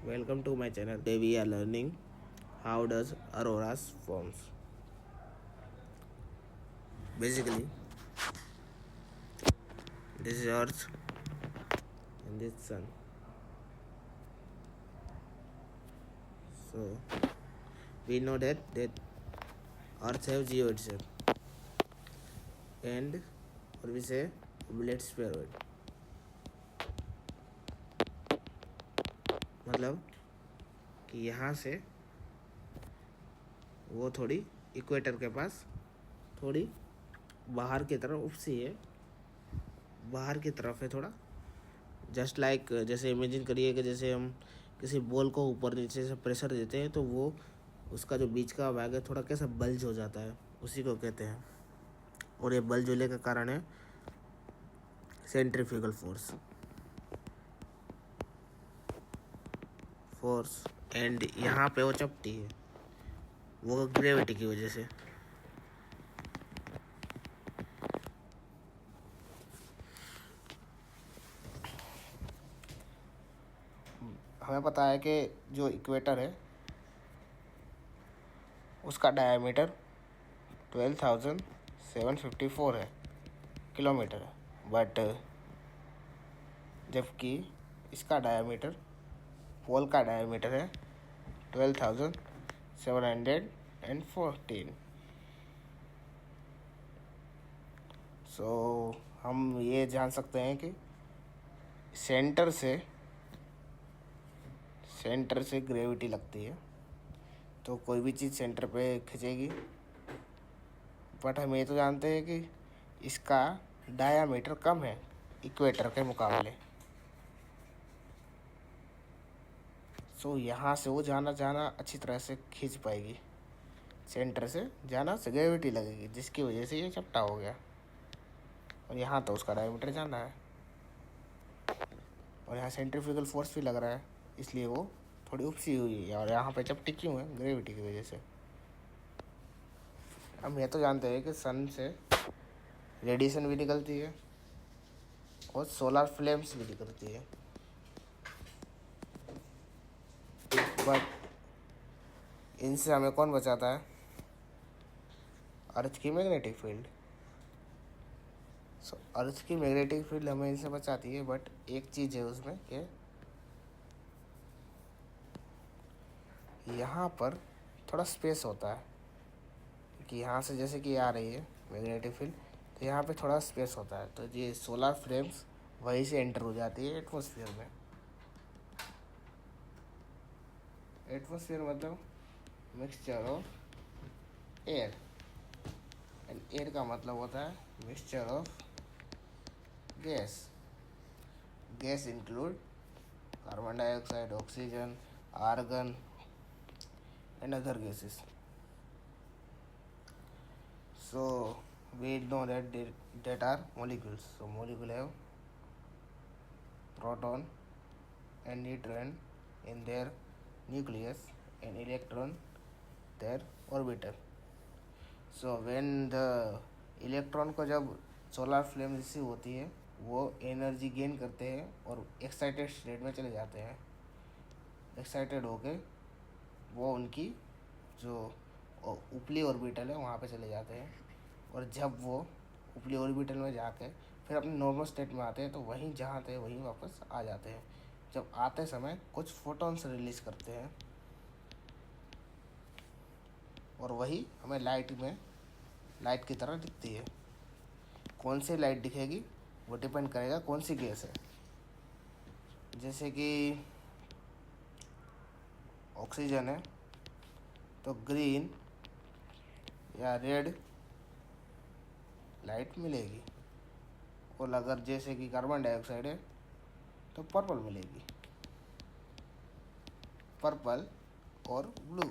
Welcome to my channel. Today we are learning how does auroras forms. Basically, this is Earth and this Sun. So we know that Earth have geoid shape and or we say oblate spheroid. मतलब कि यहाँ से वो थोड़ी equator के पास थोड़ी बाहर की तरफ उपसी है, बाहर की तरफ है थोड़ा। जस्ट लाइक जैसे इमेजिन करिए कि जैसे हम किसी बॉल को ऊपर नीचे से प्रेशर देते हैं तो वो उसका जो बीच का भाग है थोड़ा कैसा बल्ज हो जाता है, उसी को कहते हैं। और ये बल्ज होने का कारण है सेंट्रीफ्यूगल फोर्स एंड यहाँ पे वो चपटी है, वो ग्रेविटी की वजह से। हमें पता है कि जो इक्वेटर है उसका डायमीटर 12,754 है किलोमीटर है, बट जबकि इसका डायमीटर पोल का डायमीटर है 12,714। सो हम ये जान सकते हैं कि सेंटर से ग्रेविटी लगती है, तो कोई भी चीज़ सेंटर पे खींचेगी। बट हम ये तो जानते हैं कि इसका डायामीटर कम है इक्वेटर के मुकाबले। सो यहाँ से वो जाना अच्छी तरह से खींच पाएगी, सेंटर से जाना से ग्रेविटी लगेगी, जिसकी वजह से ये चपटा हो गया। और यहाँ तो उसका डायमीटर जाना है और यहाँ सेंट्रीफ्यूगल फोर्स भी लग रहा है, इसलिए वो थोड़ी उपसी हुई है। और यहाँ पे चपटी क्यों है? ग्रेविटी की वजह से। हम ये तो जानते हैं कि सन से रेडिएशन भी निकलती है और सोलर फ्लेम्स भी निकलती है, बट इनसे हमें कौन बचाता है? अर्थ की मैग्नेटिक फील्ड। सो अर्थ की मैग्नेटिक फील्ड हमें इनसे बचाती है, बट एक चीज़ है उसमें कि यहाँ पर थोड़ा स्पेस होता है कि यहाँ से जैसे कि आ रही है मैग्नेटिक फील्ड, तो यहाँ पे थोड़ा स्पेस होता है, तो ये सोलर फ्लेम्स वहीं से एंटर हो जाती है एटमॉस्फेयर में। एटमॉस्फेयर मतलब mixture of air, and air का मतलब होता है mixture of gas include carbon dioxide, oxygen, argon and other gases. So we know that are molecules. So molecule have proton and neutron in their nucleus and electron their orbital. So when the electron को जब solar flame receive होती है वो energy gain करते हैं और excited state में चले जाते हैं। एक्साइटेड होके वो उनकी जो उपली ऑर्बिटल है वहाँ पे चले जाते हैं, और जब वो उपली ऑर्बिटल में जाके फिर अपने नॉर्मल स्टेट में आते हैं तो वहीं जहाँ थे वहीं वापस आ जाते हैं। जब आते समय कुछ फोटॉन्स रिलीज करते हैं और वही हमें लाइट की तरह दिखती है। कौन सी लाइट दिखेगी वो डिपेंड करेगा कौन सी गैस है। जैसे कि ऑक्सीजन है तो ग्रीन या रेड लाइट मिलेगी, और अगर जैसे कि कार्बन डाइऑक्साइड है तो पर्पल मिलेगी, पर्पल और ब्लू।